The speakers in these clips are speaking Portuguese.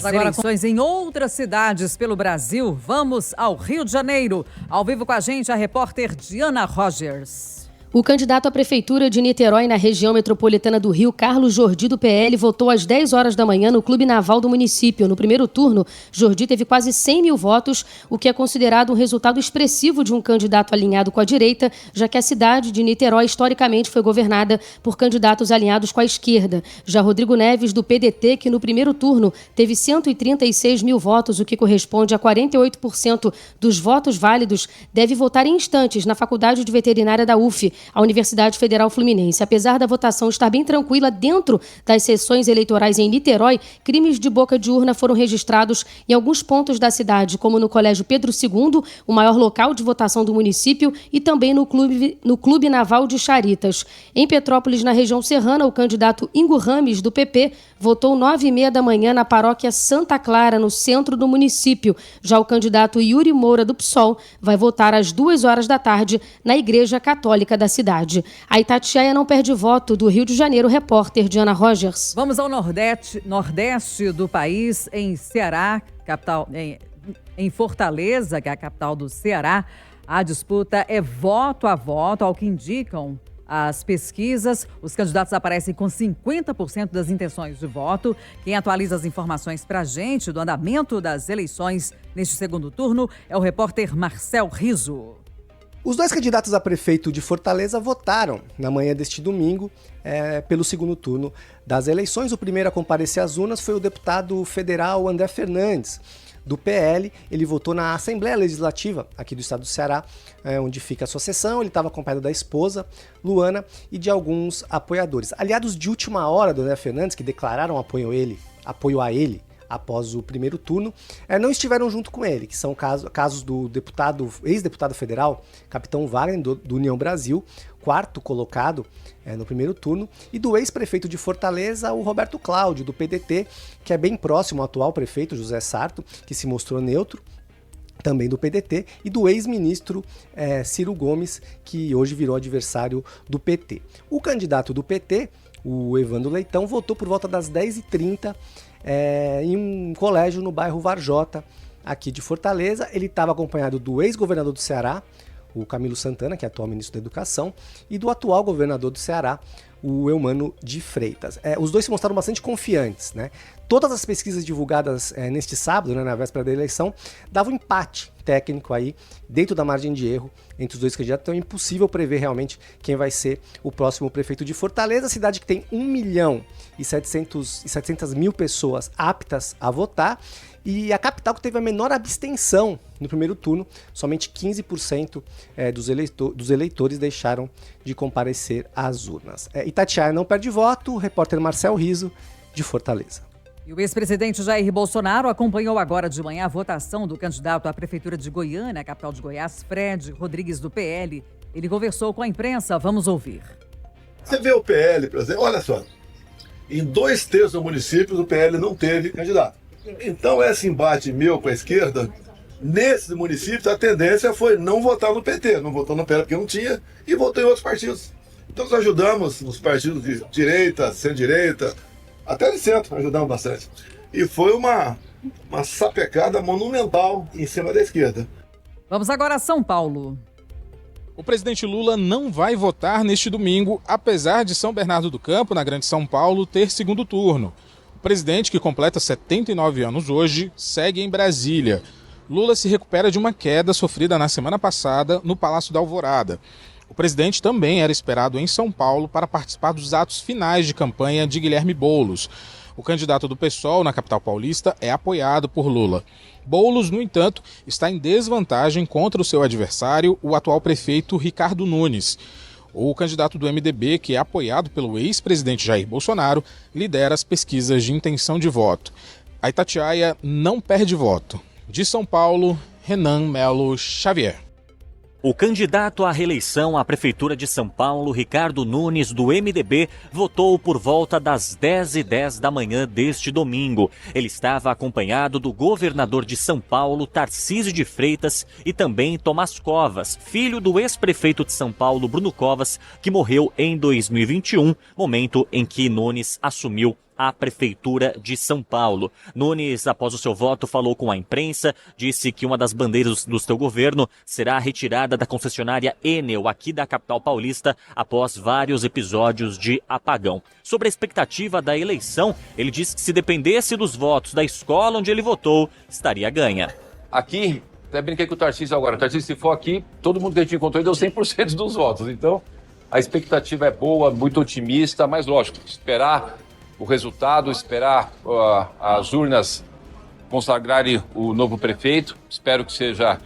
das eleições em outras cidades pelo Brasil. Vamos ao Rio de Janeiro. Ao vivo com a gente, a repórter Diana Rogers. O candidato à prefeitura de Niterói, na região metropolitana do Rio, Carlos Jordi, do PL, votou às 10 horas da manhã no Clube Naval do município. No primeiro turno, Jordi teve quase 100 mil votos, o que é considerado um resultado expressivo de um candidato alinhado com a direita, já que a cidade de Niterói, historicamente, foi governada por candidatos alinhados com a esquerda. Já Rodrigo Neves, do PDT, que no primeiro turno teve 136 mil votos, o que corresponde a 48% dos votos válidos, deve votar em instantes na Faculdade de Veterinária da UF, a Universidade Federal Fluminense. Apesar da votação estar bem tranquila dentro das sessões eleitorais em Niterói, crimes de boca de urna foram registrados em alguns pontos da cidade, como no Colégio Pedro II, o maior local de votação do município, e também no Clube Naval de Charitas. Em Petrópolis, na região serrana, o candidato Ingo Rames, do PP, votou 9h30 da manhã na paróquia Santa Clara, no centro do município. Já o candidato Yuri Moura, do PSOL, vai votar às 2 horas da tarde na Igreja Católica da cidade. A Itatiaia não perde voto. Do Rio de Janeiro, repórter Diana Rogers. Vamos ao nordeste do país, em Ceará, capital, em Fortaleza, que é a capital do Ceará. A disputa é voto a voto, ao que indicam as pesquisas. Os candidatos aparecem com 50% das intenções de voto. Quem atualiza as informações para a gente do andamento das eleições neste segundo turno é o repórter Marcel Riso. Os dois candidatos a prefeito de Fortaleza votaram na manhã deste domingo pelo segundo turno das eleições. O primeiro a comparecer às urnas foi o deputado federal André Fernandes, do PL. Ele votou na Assembleia Legislativa aqui do estado do Ceará, onde fica a sua sessão. Ele estava acompanhado da esposa, Luana, e de alguns apoiadores. Aliados de última hora do André Fernandes, que declararam apoio a ele após o primeiro turno, não estiveram junto com ele, que são casos do ex-deputado federal, Capitão Wagner, do União Brasil, quarto colocado no primeiro turno, e do ex-prefeito de Fortaleza, o Roberto Cláudio, do PDT, que é bem próximo ao atual prefeito, José Sarto, que se mostrou neutro, também do PDT, e do ex-ministro Ciro Gomes, que hoje virou adversário do PT. O candidato do PT, o Evandro Leitão, votou por volta das 10h30 em um colégio no bairro Varjota, aqui de Fortaleza. Ele estava acompanhado do ex-governador do Ceará, o Camilo Santana, que é atual ministro da Educação, e do atual governador do Ceará, o Eumano de Freitas. Os dois se mostraram bastante confiantes, né? Todas as pesquisas divulgadas neste sábado, né, na véspera da eleição, davam empate técnico aí, dentro da margem de erro entre os dois candidatos. Então é impossível prever realmente quem vai ser o próximo prefeito de Fortaleza, cidade que tem 1.700.000 pessoas aptas a votar, e a capital que teve a menor abstenção no primeiro turno. Somente 15% dos eleitores deixaram de comparecer às urnas. Itatiaia não perde voto. Repórter Marcel Riso, de Fortaleza. E o ex-presidente Jair Bolsonaro acompanhou agora de manhã a votação do candidato à prefeitura de Goiânia, a capital de Goiás, Fred Rodrigues, do PL. Ele conversou com a imprensa. Vamos ouvir. Você vê o PL, por exemplo, olha só, em 2/3 do município o PL não teve candidato. Então esse embate meu com a esquerda, nesses municípios a tendência foi não votar no PT, não votou no PL porque não tinha, e votou em outros partidos. Então nós ajudamos os partidos de direita, centro-direita, até de centro, ajudamos bastante. E foi uma sapecada monumental em cima da esquerda. Vamos agora a São Paulo. O presidente Lula não vai votar neste domingo, apesar de São Bernardo do Campo, na Grande São Paulo, ter segundo turno. O presidente, que completa 79 anos hoje, segue em Brasília. Lula se recupera de uma queda sofrida na semana passada no Palácio da Alvorada. O presidente também era esperado em São Paulo para participar dos atos finais de campanha de Guilherme Boulos. O candidato do PSOL na capital paulista é apoiado por Lula. Boulos, no entanto, está em desvantagem contra o seu adversário, o atual prefeito Ricardo Nunes. O candidato do MDB, que é apoiado pelo ex-presidente Jair Bolsonaro, lidera as pesquisas de intenção de voto. A Itatiaia não perde voto. De São Paulo, Renan Melo Xavier. O candidato à reeleição à Prefeitura de São Paulo, Ricardo Nunes, do MDB, votou por volta das 10h10 da manhã deste domingo. Ele estava acompanhado do governador de São Paulo, Tarcísio de Freitas, e também Tomás Covas, filho do ex-prefeito de São Paulo, Bruno Covas, que morreu em 2021, momento em que Nunes assumiu à Prefeitura de São Paulo. Nunes, após o seu voto, falou com a imprensa, disse que uma das bandeiras do seu governo será retirada da concessionária Enel, aqui da capital paulista, após vários episódios de apagão. Sobre a expectativa da eleição, ele disse que se dependesse dos votos da escola onde ele votou, estaria ganha. Aqui, até brinquei com o Tarcísio agora, o Tarcísio, se for aqui, todo mundo que a gente encontrou deu 100% dos votos, então a expectativa é boa, muito otimista, mas lógico, esperar o resultado, esperar as urnas consagrarem o novo prefeito, espero que seja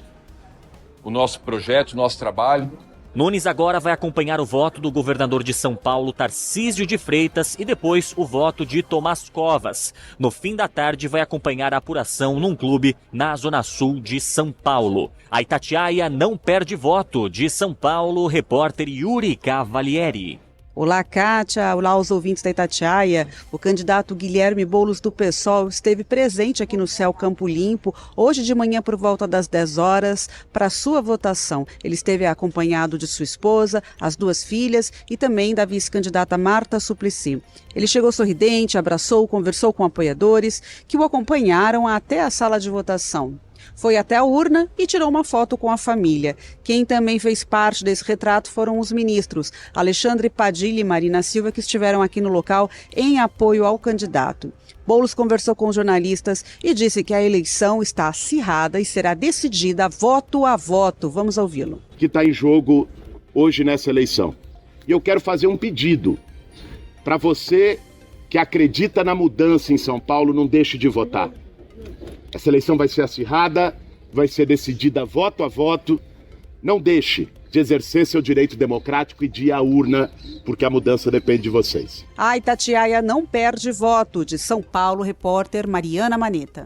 o nosso projeto, o nosso trabalho. Nunes agora vai acompanhar o voto do governador de São Paulo, Tarcísio de Freitas, e depois o voto de Tomás Covas. No fim da tarde vai acompanhar a apuração num clube na Zona Sul de São Paulo. A Itatiaia não perde voto. De São Paulo, repórter Yuri Cavalieri. Olá, Kátia. Olá aos ouvintes da Itatiaia. O candidato Guilherme Boulos do PSOL esteve presente aqui no Céu Campo Limpo, hoje de manhã por volta das 10 horas, para sua votação. Ele esteve acompanhado de sua esposa, as 2 filhas e também da vice-candidata Marta Suplicy. Ele chegou sorridente, abraçou, conversou com apoiadores que o acompanharam até a sala de votação. Foi até a urna e tirou uma foto com a família. Quem também fez parte desse retrato foram os ministros Alexandre Padilha e Marina Silva, que estiveram aqui no local em apoio ao candidato. Boulos conversou com jornalistas e disse que a eleição está acirrada e será decidida voto a voto. Vamos ouvi-lo. Que está em jogo hoje nessa eleição. E eu quero fazer um pedido para você que acredita na mudança em São Paulo, não deixe de votar. Essa eleição vai ser acirrada, vai ser decidida voto a voto. Não deixe de exercer seu direito democrático e de ir à urna, porque a mudança depende de vocês. A Itatiaia não perde voto. De São Paulo, repórter Mariana Maneta.